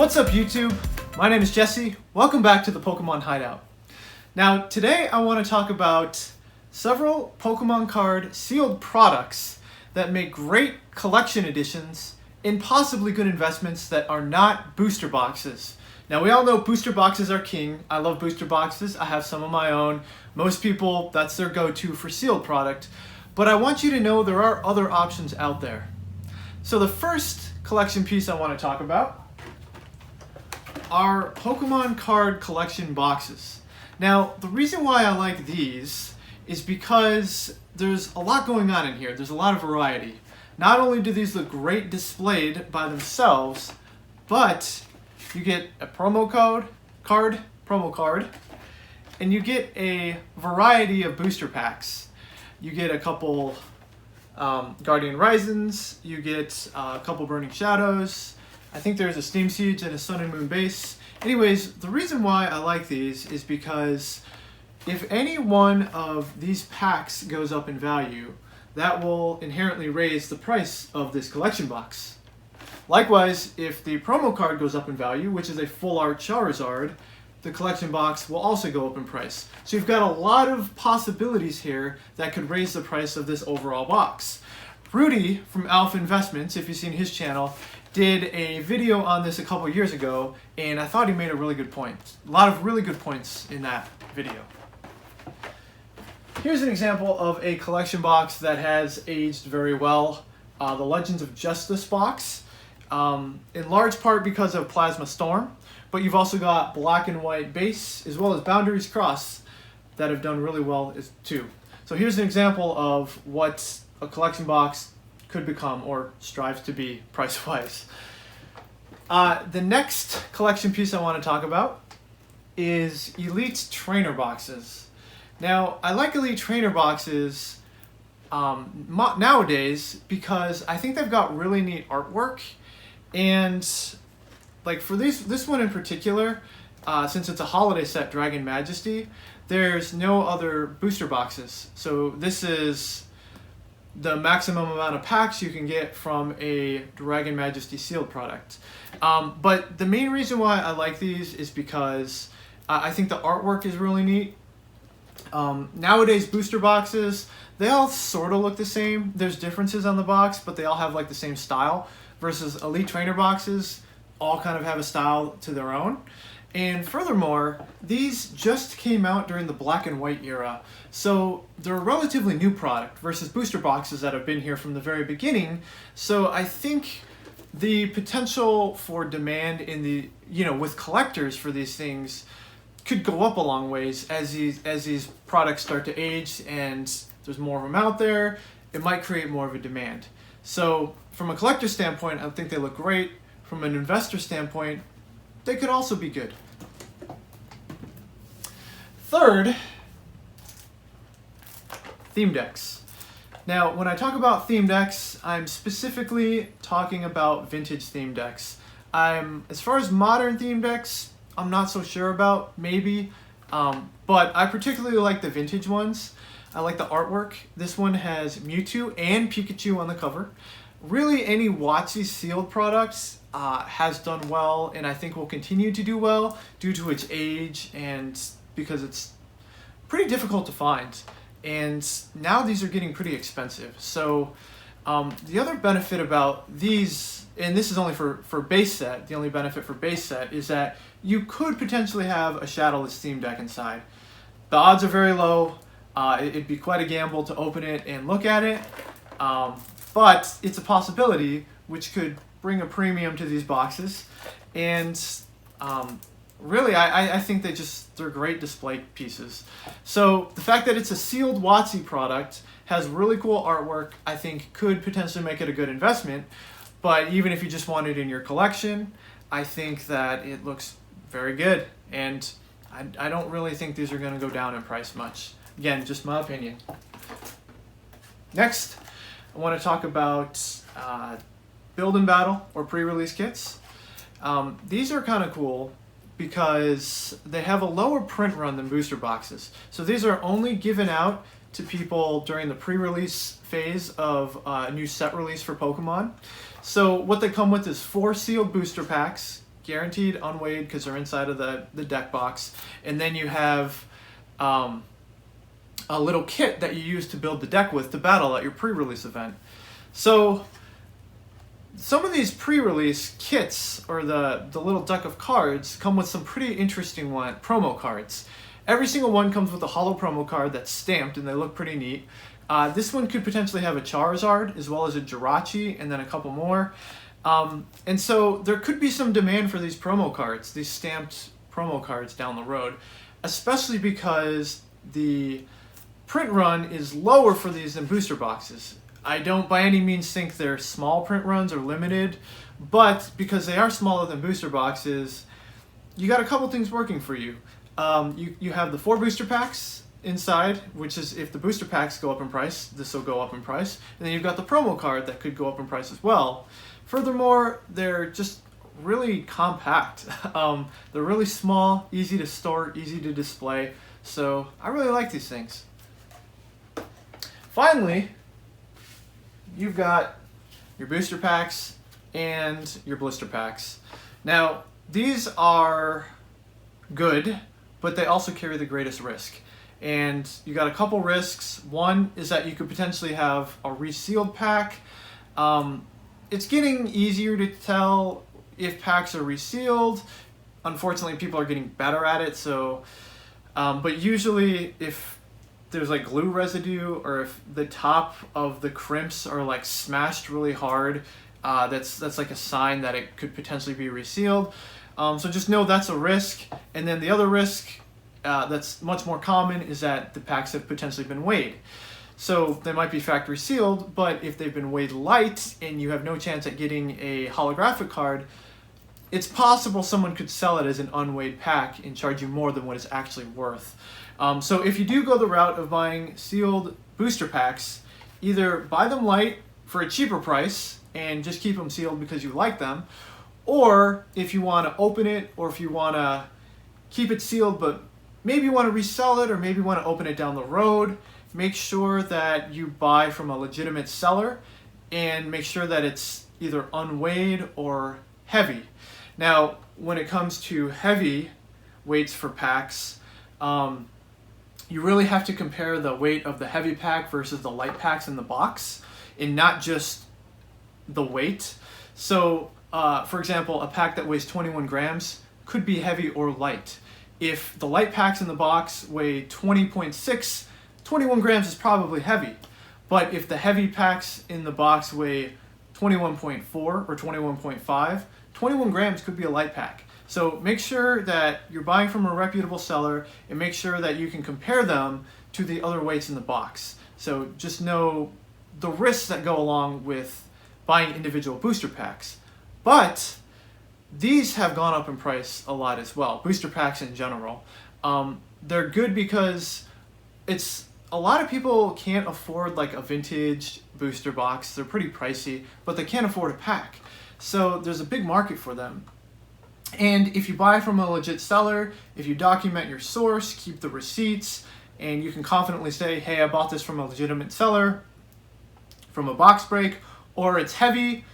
What's up YouTube? My name is Jesse. Welcome back to the Pokemon Hideout. Now today I want to talk about several Pokemon card sealed products that make great collection editions and possibly good investments that are not booster boxes. Now we all know booster boxes are king. I love booster boxes. I have some of my own. Most people, that's their go-to for sealed product. But I want you to know there are other options out there. So the first collection piece I want to talk about are Pokemon card collection boxes. Now, the reason why I like these is because there's a lot going on in here. There's a lot of variety. Not only do these look great displayed by themselves, but you get a promo card, and you get a variety of booster packs. You get a couple Guardian Risings, you get a couple Burning Shadows. I think there's a Steam Siege and a Sun and Moon base. Anyways, the reason why I like these is because if any one of these packs goes up in value, that will inherently raise the price of this collection box. Likewise, if the promo card goes up in value, which is a full art Charizard, the collection box will also go up in price. So you've got a lot of possibilities here that could raise the price of this overall box. Rudy from Alpha Investments, if you've seen his channel, did a video on this a couple years ago, and I thought he made a really good point. A lot of really good points in that video. Here's an example of a collection box that has aged very well. The Legends of Justice box, in large part because of Plasma Storm, but you've also got Black and White base as well as Boundaries Cross that have done really well too. So here's an example of what a collection box could become or strives to be price-wise. The next collection piece I want to talk about is Elite Trainer boxes. Now, I like Elite Trainer boxes nowadays because I think they've got really neat artwork, and like for this one in particular, since it's a holiday set, Dragon Majesty, there's no other booster boxes. So this is the maximum amount of packs you can get from a Dragon Majesty sealed product. But the main reason why I like these is because I think the artwork is really neat. Nowadays booster boxes, they all sort of look the same. There's differences on the box, but they all have like the same style, versus Elite Trainer boxes all kind of have a style to their own. And furthermore, these just came out during the Black and White era, so they're a relatively new product versus booster boxes that have been here from the very beginning. So I think the potential for demand in the, with collectors for these things could go up a long ways as these products start to age and there's more of them out there. It might create more of a demand. So from a collector standpoint, I think they look great. From an investor standpoint, they could also be good. Third, theme decks. Now, when I talk about theme decks, I'm specifically talking about vintage theme decks. As far as modern theme decks, I'm not so sure about, maybe, but I particularly like the vintage ones. I like the artwork. This one has Mewtwo and Pikachu on the cover. Really, any WotC sealed products has done well, and I think will continue to do well due to its age and because it's pretty difficult to find. And now these are getting pretty expensive. So the other benefit about these, and this is only for base set, the only benefit for base set is that you could potentially have a Shadowless theme deck inside. The odds are very low. It'd be quite a gamble to open it and look at it, but it's a possibility which could bring a premium to these boxes. And really, I think they're great display pieces. So the fact that it's a sealed WotC product, has really cool artwork, I think could potentially make it a good investment. But even if you just want it in your collection, I think that it looks very good. And I don't really think these are going to go down in price much. Again, just my opinion. Next, I want to talk about build and battle or pre-release kits. These are kind of cool because they have a lower print run than booster boxes. So these are only given out to people during the pre-release phase of a new set release for Pokemon. So what they come with is 4 sealed booster packs, guaranteed unweighed because they're inside of the deck box. And then you have a little kit that you use to build the deck with to battle at your pre-release event. So some of these pre-release kits, or the little deck of cards, come with some pretty interesting promo cards. Every single one comes with a holo promo card that's stamped, and they look pretty neat. This one could potentially have a Charizard, as well as a Jirachi, and then a couple more. And so there could be some demand for these promo cards, these stamped promo cards down the road, especially because the print run is lower for these than booster boxes. I don't by any means think they're small print runs or limited, but because they are smaller than booster boxes, you got a couple things working for you. You have the 4 booster packs inside, which is if the booster packs go up in price, this will go up in price. And then you've got the promo card that could go up in price as well. Furthermore, they're just really compact. They're really small, easy to store, easy to display. So I really like these things. Finally, you've got your booster packs and your blister packs. Now, these are good, but they also carry the greatest risk. And you got a couple risks. One is that you could potentially have a resealed pack. It's getting easier to tell if packs are resealed. Unfortunately, people are getting better at it. So, but usually if there's like glue residue, or if the top of the crimps are like smashed really hard, that's like a sign that it could potentially be resealed. So just know that's a risk. And then the other risk that's much more common is that the packs have potentially been weighed. So they might be factory sealed, but if they've been weighed light and you have no chance at getting a holographic card, it's possible someone could sell it as an unweighed pack and charge you more than what it's actually worth. So if you do go the route of buying sealed booster packs, either buy them light for a cheaper price and just keep them sealed because you like them, or if you want to open it, or if you want to keep it sealed but maybe you want to resell it, or maybe you want to open it down the road, make sure that you buy from a legitimate seller and make sure that it's either unweighed or heavy. Now, when it comes to heavy weights for packs, you really have to compare the weight of the heavy pack versus the light packs in the box, and not just the weight. So, for example, a pack that weighs 21 grams could be heavy or light. If the light packs in the box weigh 20.6, 21 grams is probably heavy. But if the heavy packs in the box weigh 21.4 or 21.5, 21 grams could be a light pack. So make sure that you're buying from a reputable seller, and make sure that you can compare them to the other weights in the box. So just know the risks that go along with buying individual booster packs. But these have gone up in price a lot as well, booster packs in general. They're good because a lot of people can't afford like a vintage booster box. They're pretty pricey, but they can't afford a pack. So there's a big market for them. And if you buy from a legit seller, if you document your source, keep the receipts, and you can confidently say, hey, I bought this from a legitimate seller, from a box break, or it's heavy,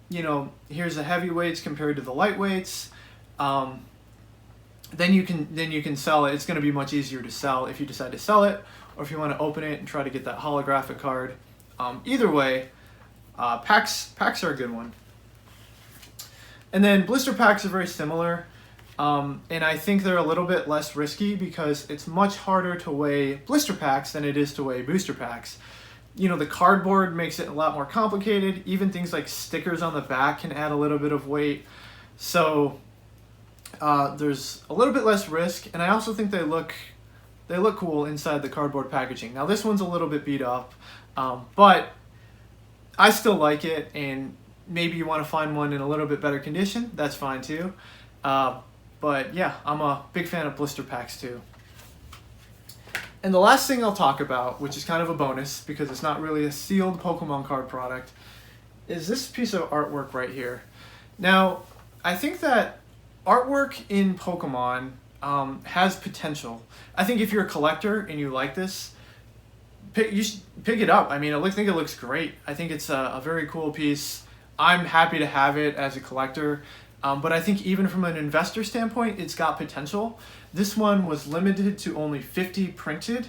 here's the heavyweights compared to the lightweights, then you can sell it. It's going to be much easier to sell if you decide to sell it, or if you want to open it and try to get that holographic card. Either way, packs are a good one. And then blister packs are very similar, and I think they're a little bit less risky because it's much harder to weigh blister packs than it is to weigh booster packs. The cardboard makes it a lot more complicated. Even things like stickers on the back can add a little bit of weight. So there's a little bit less risk, and I also think they look cool inside the cardboard packaging. Now this one's a little bit beat up, but I still like it, and maybe you want to find one in a little bit better condition, that's fine too. But yeah, I'm a big fan of blister packs too. And the last thing I'll talk about, which is kind of a bonus because it's not really a sealed Pokemon card product, is this piece of artwork right here. Now, I think that artwork in Pokemon has potential. I think if you're a collector and you like this, you should pick it up. I mean, I think it looks great. I think it's a very cool piece. I'm happy to have it as a collector. But I think even from an investor standpoint, it's got potential. This one was limited to only 50 printed.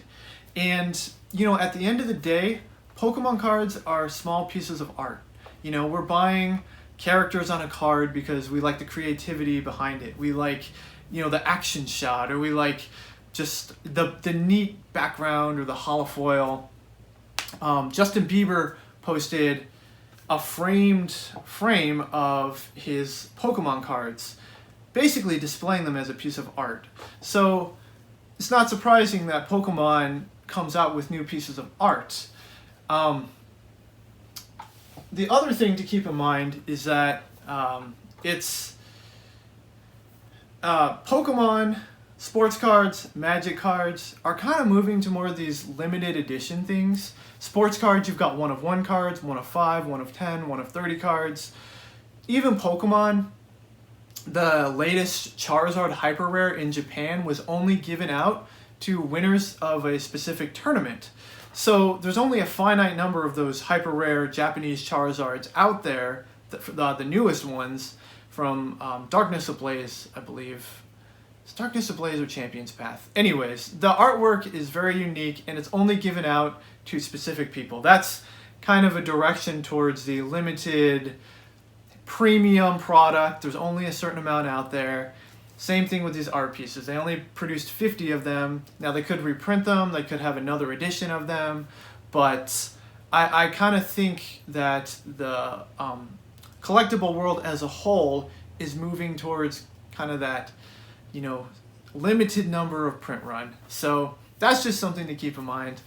And, you know, at the end of the day, Pokemon cards are small pieces of art. You know, we're buying characters on a card because we like the creativity behind it. We like, you know, the action shot, or we like just the neat background or the holofoil. Justin Bieber posted a framed frame of his Pokemon cards, basically displaying them as a piece of art. So it's not surprising that Pokemon comes out with new pieces of art. The other thing to keep in mind is that Pokemon, sports cards, Magic cards are kind of moving to more of these limited edition things. Sports cards, you've got 1 of 1 cards, 1 of 5, 1 of 10, 1 of 30 cards. Even Pokemon, the latest Charizard Hyper Rare in Japan was only given out to winners of a specific tournament. So there's only a finite number of those hyper rare Japanese Charizards out there, the newest ones from Darkness Ablaze, I believe. It's Darkness Ablaze or Champion's Path. Anyways, the artwork is very unique and it's only given out to specific people. That's kind of a direction towards the limited premium product. There's only a certain amount out there. Same thing with these art pieces. They only produced 50 of them. Now they could reprint them, they could have another edition of them, but I kind of think that the collectible world as a whole is moving towards kind of that, you know, limited number of print run. So that's just something to keep in mind.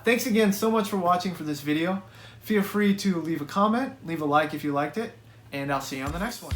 Thanks again so much for watching for this video. Feel free to leave a comment, leave a like if you liked it, and I'll see you on the next one.